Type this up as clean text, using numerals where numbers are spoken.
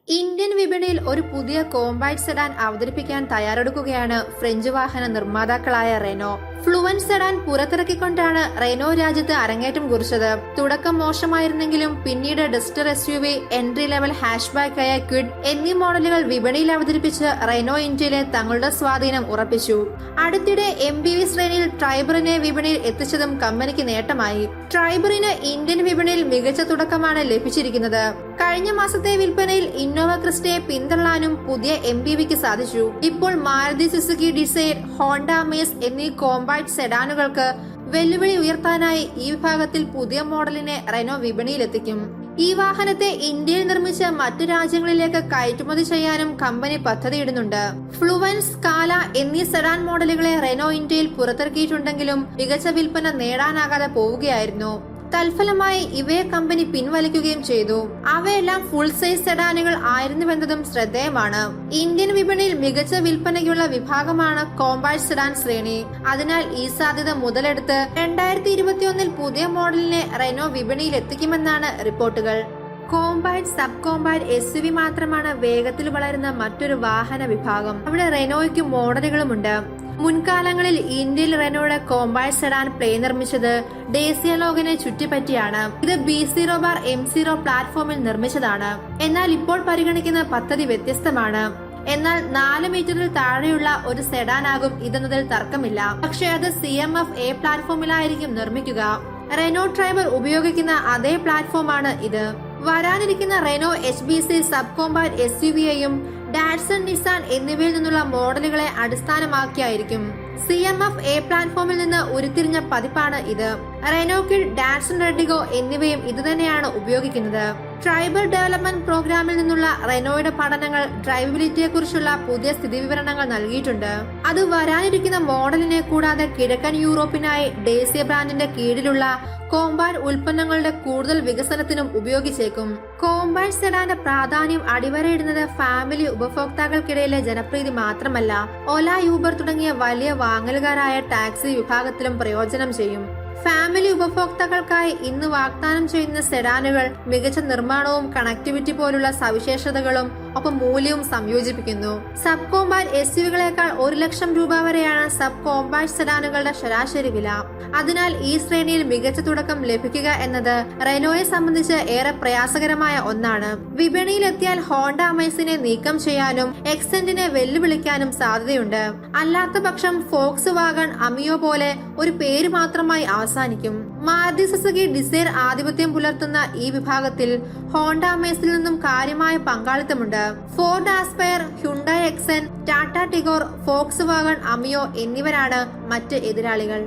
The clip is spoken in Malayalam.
ഇന്ത്യൻ വിപണിയിൽ ഒരു പുതിയ കോമ്പാക്ട് സെഡാൻ അവതരിപ്പിക്കാൻ തയ്യാറെടുക്കുകയാണ് ഫ്രഞ്ച് വാഹന നിർമ്മാതാക്കളായ റെനോ. ഫ്ലുവൻസ് സെഡാൻ പുറത്തിറക്കിക്കൊണ്ടാണ് റെനോ രാജ്യത്ത് അരങ്ങേറ്റം കുറിച്ചത്. തുടക്കം മോശമായിരുന്നെങ്കിലും പിന്നീട് ഡസ്റ്റർ SUV, എൻട്രി ലെവൽ ഹാഷ്ബാക്കായ ക്വിഡ് എന്നീ മോഡലുകൾ വിപണിയിൽ അവതരിപ്പിച്ച് റെനോ ഇന്ത്യയിലെ തങ്ങളുടെ സ്വാധീനം ഉറപ്പിച്ചു. അടുത്തിടെ MPV ശ്രേണിയിൽ ട്രൈബറിനെ വിപണിയിൽ എത്തിച്ചതും കമ്പനിക്ക് നേട്ടമായി. ട്രൈബറിന് ഇന്ത്യൻ വിപണിയിൽ മികച്ച തുടക്കമാണ് ലഭിച്ചിരിക്കുന്നത്. കഴിഞ്ഞ മാസത്തെ വിൽപ്പനയിൽ ഇന്നോവ ക്രിസ്റ്റയെ പിന്തള്ളാനും പുതിയ MPVക്ക് സാധിച്ചു. ഇപ്പോൾ Maruti Suzuki Dzire, Honda Amaze എന്നീ കോമ്പാക്ട് സെഡാനുകൾക്ക് വെല്ലുവിളി ഉയർത്താനായി ഈ വിഭാഗത്തിൽ പുതിയ മോഡലിനെ റെനോ വിപണിയിലെത്തിക്കും. ഈ വാഹനത്തെ ഇന്ത്യയിൽ നിർമ്മിച്ച് മറ്റു രാജ്യങ്ങളിലേക്ക് കയറ്റുമതി ചെയ്യാനും കമ്പനി പദ്ധതിയിടുന്നുണ്ട്. ഫ്ലുവൻസ്, സ്കാല എന്നീ സെഡാൻ മോഡലുകളെ റെനോ ഇന്ത്യയിൽ പുറത്തിറക്കിയിട്ടുണ്ടെങ്കിലും മികച്ച വിൽപ്പന നേടാനാകാതെ പോവുകയായിരുന്നു. തൽഫലമായി ഇവയെ കമ്പനി പിൻവലിക്കുകയും ചെയ്തു. അവയെല്ലാം ഫുൾ സൈസ് സെഡാനുകൾ ആയിരുന്നുവെന്നതും ശ്രദ്ധേയമാണ്. ഇന്ത്യൻ വിപണിയിൽ മികച്ച വിൽപ്പനയ്ക്കുള്ള വിഭാഗമാണ് കോമ്പാക്ട് സെഡാൻ ശ്രേണി. അതിനാൽ ഈ സാധ്യത മുതലെടുത്ത് 2021 പുതിയ മോഡലിനെ റെനോ വിപണിയിൽ എത്തിക്കുമെന്നാണ് റിപ്പോർട്ടുകൾ. കോമ്പാക്ട്, സബ് കോമ്പാക്ട് SUV മാത്രമാണ് വേഗത്തിൽ വളരുന്ന മറ്റൊരു വാഹന വിഭാഗം. അവിടെ റെനോയ്ക്ക് മോഡലുകളുമുണ്ട്. മുൻകാലങ്ങളിൽ ഇന്ത്യയിൽ റെനോയുടെ കോമ്പാക്ട് സെഡാൻ പ്ലേ നിർമ്മിച്ചത് ദേശീയ ലോഗനെ ചുറ്റിപ്പറ്റിയാണ്. ഇത് B0-M0 പ്ലാറ്റ്ഫോമിൽ നിർമ്മിച്ചതാണ്. എന്നാൽ ഇപ്പോൾ പരിഗണിക്കുന്ന പദ്ധതി വ്യത്യസ്തമാണ്. എന്നാൽ 4 മീറ്ററിൽ താഴെയുള്ള ഒരു സെഡാനാകും ഇതെന്നതിൽ തർക്കമില്ല. പക്ഷേ അത് CMF-A പ്ലാറ്റ്ഫോമിലായിരിക്കും നിർമ്മിക്കുക. റെനോ ട്രൈബർ ഉപയോഗിക്കുന്ന അതേ പ്ലാറ്റ്ഫോമാണ് ഇത്. വരാനിരിക്കുന്ന റെനോ HBC സബ് കോമ്പാക്ട് SUVയെയും ഡാറ്റ്സൺ, നിസാൻ എന്നിവയിൽ നിന്നുള്ള മോഡലുകളെ അടിസ്ഥാനമാക്കിയായിരിക്കും. CMF-A പ്ലാറ്റ്ഫോമിൽ നിന്ന് ഉരുത്തിരിഞ്ഞ പതിപ്പാണ് ഇത്. റെനോ കിഡ്, ഡാറ്റ്സൺ റെഡിഗോ എന്നിവയും ഇതുതന്നെയാണ് ഉപയോഗിക്കുന്നത്. ട്രൈബൽ ഡെവലപ്മെന്റ് പ്രോഗ്രാമിൽ നിന്നുള്ള റെനോയുടെ പഠനങ്ങൾ ഡ്രൈവബിലിറ്റിയെ കുറിച്ചുള്ള പുതിയ സ്ഥിതിവിവരണങ്ങൾ നൽകിയിട്ടുണ്ട്. അത് വരാനിരിക്കുന്ന മോഡലിനെ കൂടാതെ കിഴക്കൻ യൂറോപ്പിനായി ദേശീയ ബ്രാൻഡിന്റെ കീഴിലുള്ള കോമ്പാക്ട് ഉൽപ്പന്നങ്ങളുടെ കൂടുതൽ വികസനത്തിനും ഉപയോഗിച്ചേക്കും. കോമ്പാക്ട് സെഡാന്റെ പ്രാധാന്യം അടിവരയിടുന്നത് ഫാമിലി ഉപഭോക്താക്കൾക്കിടയിലെ ജനപ്രീതി മാത്രമല്ല, ഓല, യൂബർ തുടങ്ങിയ വലിയ വാങ്ങലുകാരായ ടാക്സി വിഭാഗത്തിലും പ്രയോജനം ചെയ്യും. ഫാമിലി ഉപഭോക്താക്കൾക്കായി ഇന്ന് വാഗ്ദാനം ചെയ്യുന്ന സെഡാനുകൾ മികച്ച നിർമ്മാണവും കണക്ടിവിറ്റി പോലുള്ള സവിശേഷതകളും ഒപ്പം മൂല്യവും സംയോജിപ്പിക്കുന്നു. സബ് കോമ്പാക്ട് SUVകളേക്കാൾ 1 ലക്ഷം രൂപ വരെയാണ് സബ് കോമ്പാക്ട് സെഡാനുകളുടെ ശരാശരി വില. അതിനാൽ ഈ ശ്രേണിയിൽ മികച്ച തുടക്കം ലഭിക്കുക എന്നത് റെനോയെ സംബന്ധിച്ച് ഏറെ പ്രയാസകരമായ ഒന്നാണ്. വിപണിയിലെത്തിയാൽ ഹോണ്ട അമേസിനെ നീക്കം ചെയ്യാനും എക്സെന്റിനെ വെല്ലുവിളിക്കാനും സാധ്യതയുണ്ട്. അല്ലാത്ത പക്ഷം ഫോക്സ് വാഗൺ, അമിയോ പോലെ ഒരു പേര് മാത്രമായി അവസാനിക്കും. മാരുതി സുസുക്കി ഡിസൈർ ആധിപത്യം പുലർത്തുന്ന ഈ വിഭാഗത്തിൽ ഹോണ്ട അമേസിൽ നിന്നും കാര്യമായ പങ്കാളിത്തമുണ്ട്. Ford Aspire, Hyundai Xcent, Tata Tigor, Volkswagen, Ameo എന്നിവരാണ് മറ്റ് എതിരാളികൾ.